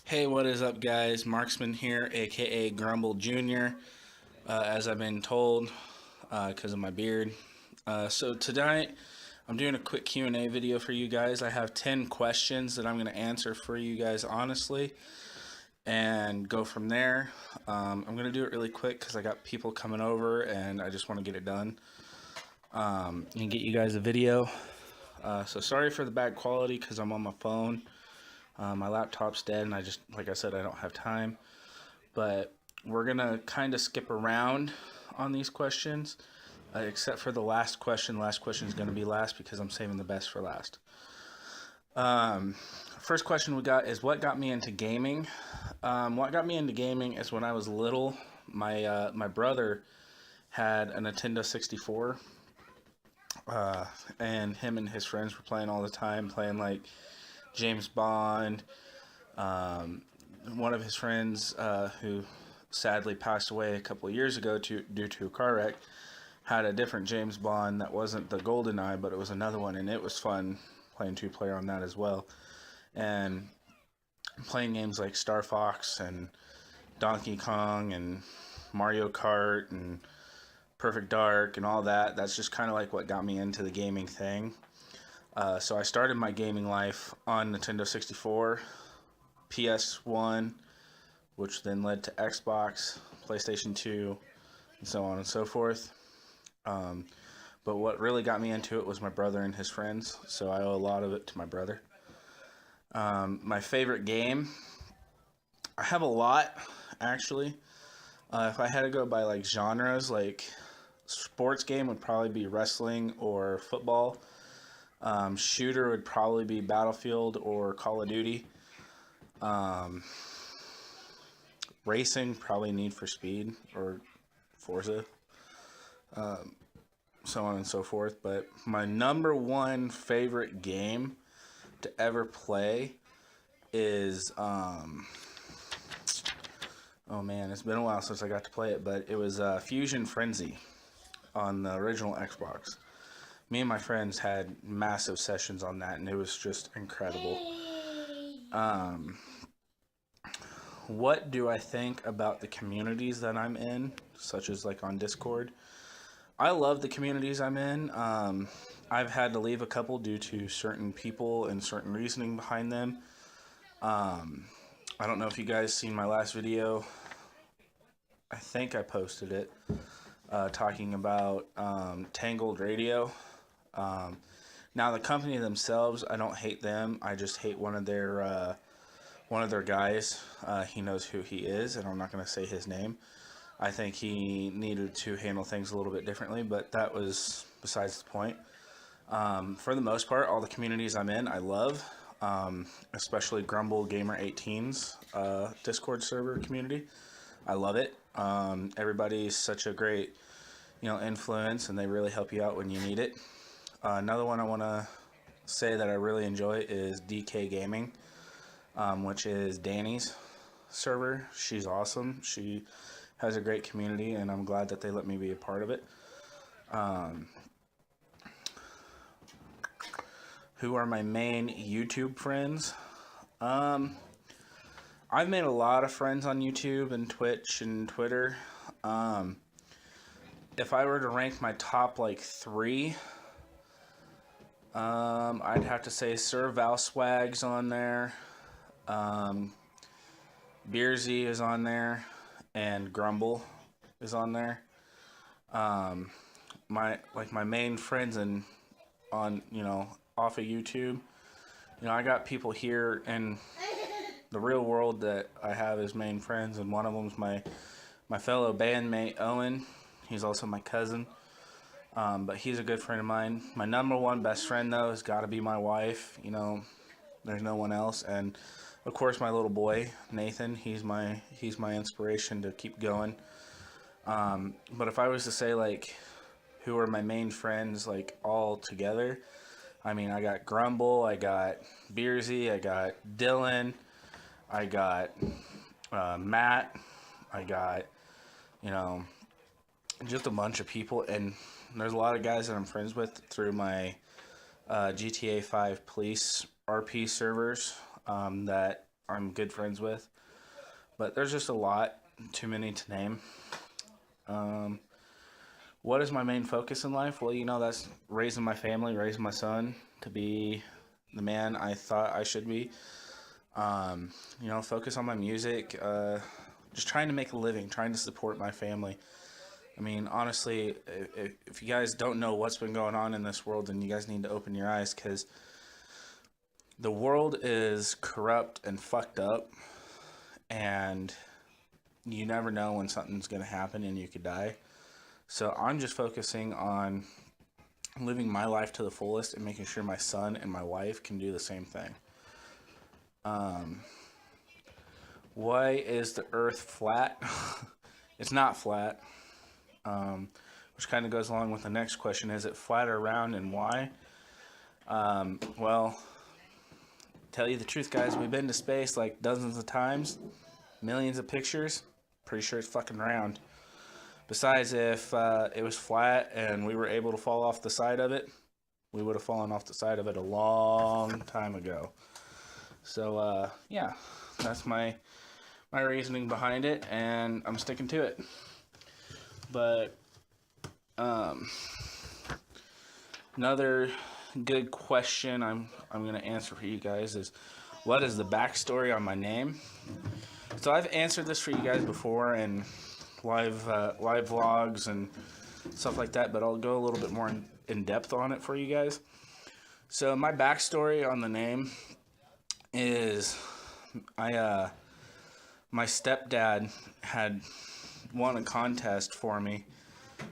Hey, what is up, guys? Marksman here, aka Grumble Jr., as I've been told because of my beard. So tonight, I'm doing a quick Q&A video for you guys. I have 10 questions that I'm going to answer for you guys honestly and go from there. I'm going to do it really quick because I got people coming over and I just want to get it done and get you guys a video. So sorry for the bad quality because I'm on my phone. My laptop's dead, and like I said, I don't have time. But we're gonna kind of skip around on these questions, except for the last question. Last question is gonna be last because I'm saving the best for last. Um, First question we got is what got me into gaming. What got me into gaming is when I was little. My brother had a Nintendo 64, and him and his friends were playing all the time, playing like James Bond. Um, One of his friends, who sadly passed away a couple of years ago due to a car wreck, had a different James Bond that wasn't the GoldenEye, but it was another one, and it was fun playing two-player on that as well. And playing games like Star Fox and Donkey Kong and Mario Kart and Perfect Dark and all that, that's just kind of like what got me into the gaming thing. So I started my gaming life on Nintendo 64, PS1, which then led to Xbox, PlayStation 2, and so on and so forth. Um, but what really got me into it was my brother and his friends, so I owe a lot of it to my brother. My favorite game, I have a lot, actually. If I had to go by like genres, like sports game would probably be wrestling or football. Shooter would probably be Battlefield or Call of Duty. Um, Racing, probably Need for Speed or Forza, so on and so forth. But my number one favorite game to ever play is oh man, it's been a while since I got to play it, but it was Fusion Frenzy on the original Xbox. Me and my friends had massive sessions on that, and it was just incredible. Um, what do I think about the communities that I'm in, such as like on Discord? I love the communities I'm in. I've had to leave a couple due to certain people and certain reasoning behind them. Um, I don't know if you guys seen my last video. I think I posted it, talking about Tangled Radio. Um, Now the company themselves, I don't hate them. I just hate one of their guys. He knows who he is, and I'm not going to say his name. I think he needed to handle things a little bit differently, but that was besides the point. For the most part, all the communities I'm in, I love, especially Grumble Gamer 18's Discord server community. I love it. Everybody's such a great, influence, and they really help you out when you need it. Another one I want to say that I really enjoy is DK Gaming, which is Danny's server. She's awesome. She has a great community, and I'm glad that they let me be a part of it. Um, who are my main YouTube friends? Um, I've made a lot of friends on YouTube and Twitch and Twitter. Um, if I were to rank my top like three, I'd have to say Sir Valswag's on there. Um, Beersy is on there, and Grumble is on there. Um, my main friends and on off of YouTube. I got people here in the real world that I have as main friends, and one of them's my fellow bandmate Owen. He's also my cousin, but he's a good friend of mine. My number one best friend though has got to be my wife. There's no one else, and of course my little boy Nathan. He's my inspiration to keep going. But if I was to say like who are my main friends like all together, I mean I got Grumble, I got Beersy, I got Dylan, I got Matt, I got you know just a bunch of people, and there's a lot of guys that I'm friends with through my GTA 5 police RP servers, that I'm good friends with. But there's just a lot, too many to name. Um, what is my main focus in life? Well, that's raising my family, raising my son to be the man I thought I should be. Focus on my music, just trying to make a living, trying to support my family. I mean, honestly, if you guys don't know what's been going on in this world, then you guys need to open your eyes, because the world is corrupt and fucked up, and you never know when something's going to happen and you could die. So I'm just focusing on living my life to the fullest and making sure my son and my wife can do the same thing. Why is the earth flat? It's not flat. Which kind of goes along with the next question. Is it flat or round, and why? Well, tell you the truth, guys, we've been to space like dozens of times, millions of pictures. Pretty sure it's fucking round. Besides, if it was flat and we were able to fall off the side of it, we would have fallen off the side of it a long time ago. So, yeah, that's my reasoning behind it, and I'm sticking to it. But another good question I'm going to answer for you guys is, what is the backstory on my name? So I've answered this for you guys before in live vlogs and stuff like that, but I'll go a little bit more in depth on it for you guys. So my backstory on the name is, my stepdad had won a contest for me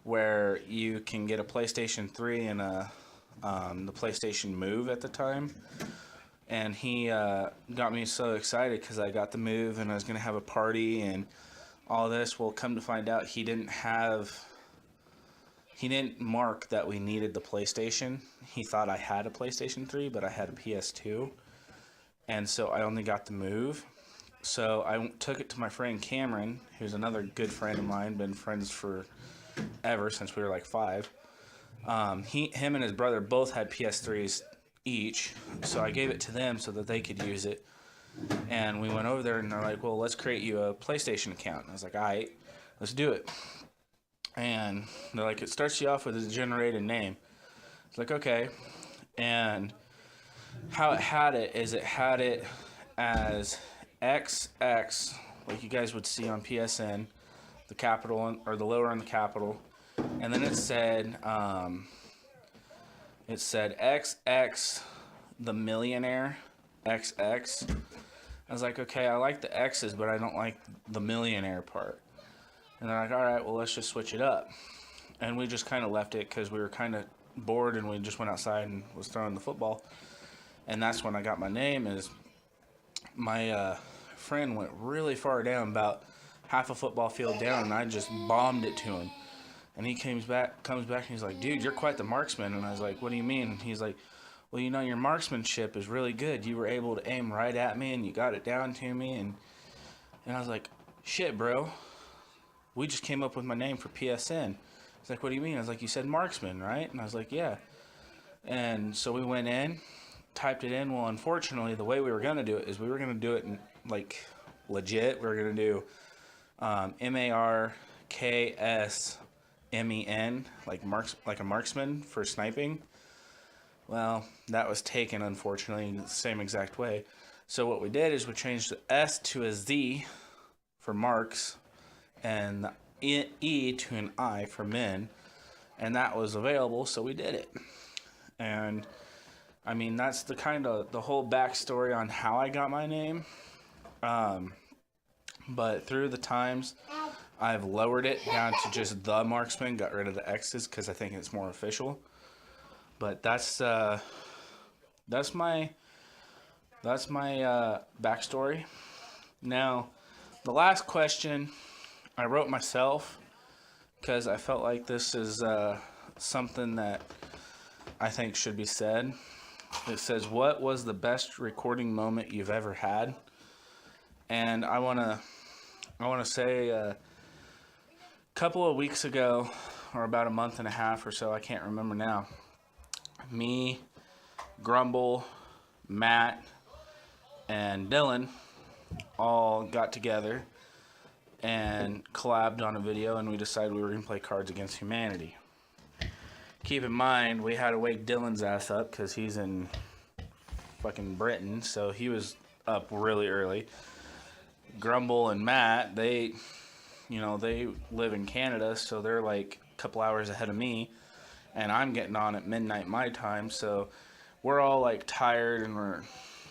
where you can get a PlayStation 3 and the PlayStation Move at the time. And he got me so excited because I got the Move and I was going to have a party and all this. Well, come to find out, he didn't mark that we needed the PlayStation. He thought I had a PlayStation 3, but I had a PS2. And so I only got the Move. So I took it to my friend Cameron, who's another good friend of mine, been friends for ever since we were like 5. Him and his brother both had PS3s each, so I gave it to them so that they could use it. And we went over there and they're like, well, let's create you a PlayStation account. And I was like, all right, let's do it. And they're like, it starts you off with a generated name. It's like, okay. And how it had it is, it had it as XX, like you guys would see on PSN, the capital, or the lower on the capital. And then it said XX, the millionaire, XX. I was like, okay, I like the X's, but I don't like the millionaire part. And they're like, all right, well, let's just switch it up. And we just kind of left it because we were kind of bored and we just went outside and was throwing the football. And that's when I got my name. Is my friend went really far down, about half a football field down, and I just bombed it to him. And he comes back and he's like, dude, you're quite the marksman. And I was like, what do you mean? And he's like, well, your marksmanship is really good. You were able to aim right at me and you got it down to me. And I was like, shit, bro. We just came up with my name for PSN. He's like, what do you mean? I was like, you said marksman, right? And I was like, yeah. And so we went in, typed it in. Well, unfortunately, the way we were going to do it is we were going to do it in, like, legit. We were going to do MARKSMEN, like a marksman for sniping. Well, that was taken, unfortunately, in the same exact way. So what we did is we changed the S to a Z for marks, and the E to an I for men, and that was available, so we did it. And I mean, that's the whole backstory on how I got my name. But through the times, I've lowered it down to just the marksman, got rid of the X's because I think it's more official. But that's my backstory. Now, the last question I wrote myself because I felt like this is something that I think should be said. It says, what was the best recording moment you've ever had? And I want to say a couple of weeks ago, or about a month and a half or so, I can't remember now, me, Grumble, Matt, and Dylan all got together and collabed on a video, and we decided we were going to play Cards Against Humanity. Keep in mind, we had to wake Dylan's ass up because he's in fucking Britain, so he was up really early. Grumble and Matt, they live in Canada, so they're like a couple hours ahead of me, and I'm getting on at midnight my time, so we're all like tired, and we're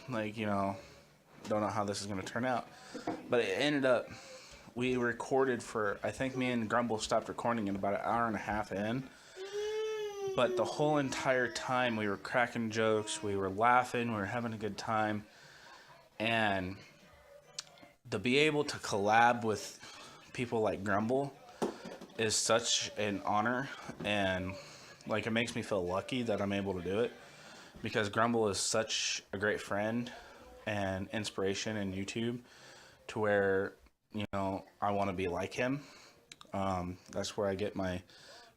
like, don't know how this is going to turn out. But it ended up, we recorded for, I think me and Grumble stopped recording in about an hour and a half in. But the whole entire time we were cracking jokes, we were laughing, we were having a good time. And to be able to collab with people like Grumble is such an honor. And like, it makes me feel lucky that I'm able to do it, because Grumble is such a great friend and inspiration in YouTube, to where, I want to be like him. That's where I get my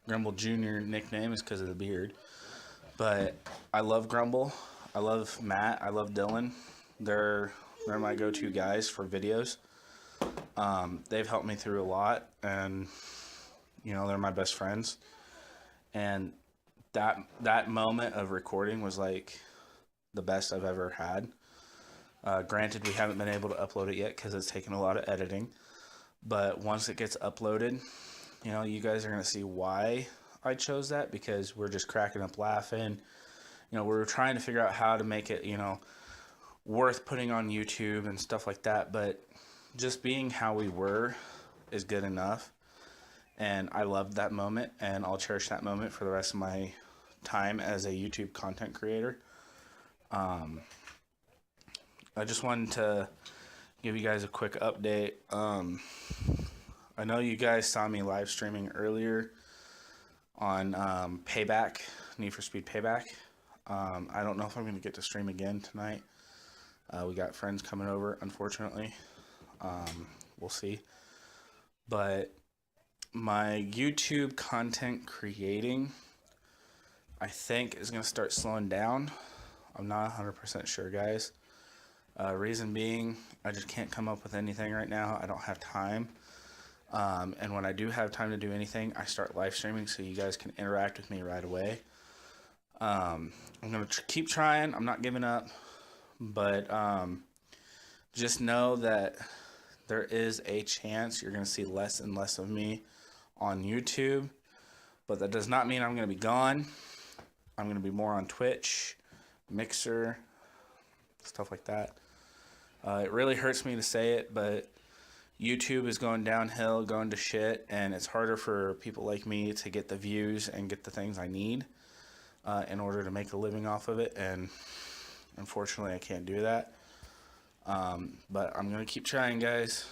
Grumble Jr. nickname, is because of the beard. But I love Grumble. I love Matt. I love Dylan. They're my go-to guys for videos. They've helped me through a lot, and they're my best friends. And that moment of recording was like the best I've ever had. Granted, we haven't been able to upload it yet because it's taken a lot of editing. But once it gets uploaded, you guys are going to see why I chose that, because we're just cracking up laughing. We were trying to figure out how to make it, worth putting on YouTube and stuff like that. But just being how we were is good enough. And I loved that moment, and I'll cherish that moment for the rest of my time as a YouTube content creator. I just wanted to give you guys a quick update. I know you guys saw me live streaming earlier on Payback, Need for Speed Payback. I don't know if I'm going to get to stream again tonight. We got friends coming over, unfortunately. We'll see. But my YouTube content creating, I think, is going to start slowing down. I'm not 100% sure, guys. Reason being, I just can't come up with anything right now. I don't have time. And when I do have time to do anything, I start live streaming so you guys can interact with me right away. I'm going to keep trying. I'm not giving up. But just know that there is a chance you're going to see less and less of me on YouTube. But that does not mean I'm going to be gone. I'm going to be more on Twitch, Mixer, stuff like that. It really hurts me to say it, but YouTube is going downhill, going to shit, and it's harder for people like me to get the views and get the things I need in order to make a living off of it, and unfortunately I can't do that. But I'm going to keep trying, guys.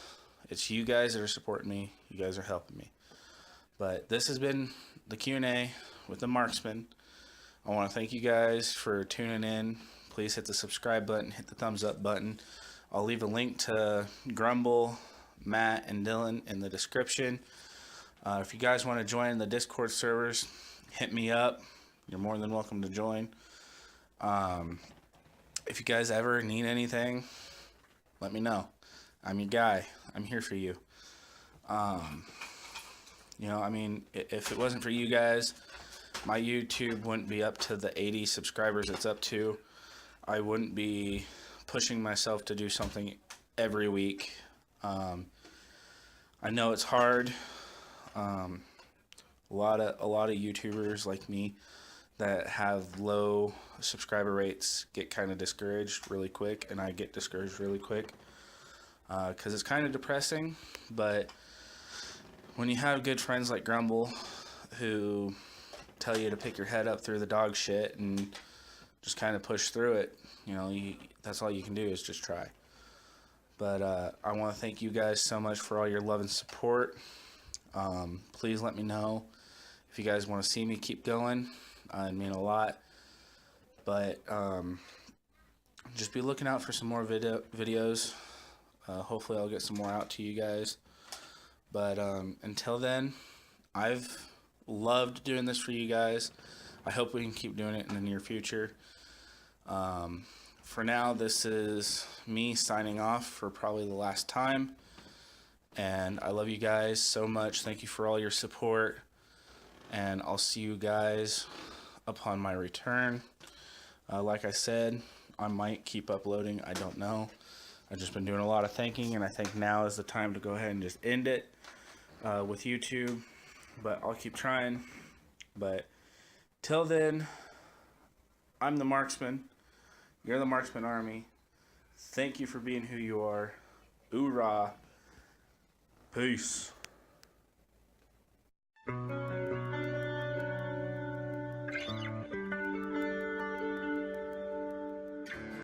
It's you guys that are supporting me. You guys are helping me. But this has been the Q&A with the Marksman. I want to thank you guys for tuning in. Please hit the subscribe button, hit the thumbs up button. I'll leave a link to Grumble, Matt, and Dylan in the description. If you guys want to join the Discord servers, hit me up. You're more than welcome to join. If you guys ever need anything, let me know. I'm your guy. I'm here for you. If it wasn't for you guys, my YouTube wouldn't be up to the 80 subscribers it's up to. I wouldn't be pushing myself to do something every week. I know it's hard. A lot of YouTubers like me that have low subscriber rates get kind of discouraged really quick, and I get discouraged really quick because it's kind of depressing. But when you have good friends like Grumble who tell you to pick your head up through the dog shit and just kind of push through it, that's all you can do is just try. But I want to thank you guys so much for all your love and support. Please let me know if you guys want to see me keep going. It'd mean a lot. But just be looking out for some more videos. Hopefully I'll get some more out to you guys. But until then, I've loved doing this for you guys. I hope we can keep doing it in the near future. for now, this is me signing off for probably the last time. And I love you guys so much. Thank you for all your support. And I'll see you guys upon my return. Like I said, I might keep uploading. I don't know. I've just been doing a lot of thinking, and I think now is the time to go ahead and just end it with YouTube. But I'll keep trying. But till then, I'm the Marksman. You're the Marksman Army. Thank you for being who you are. Hoorah. Peace.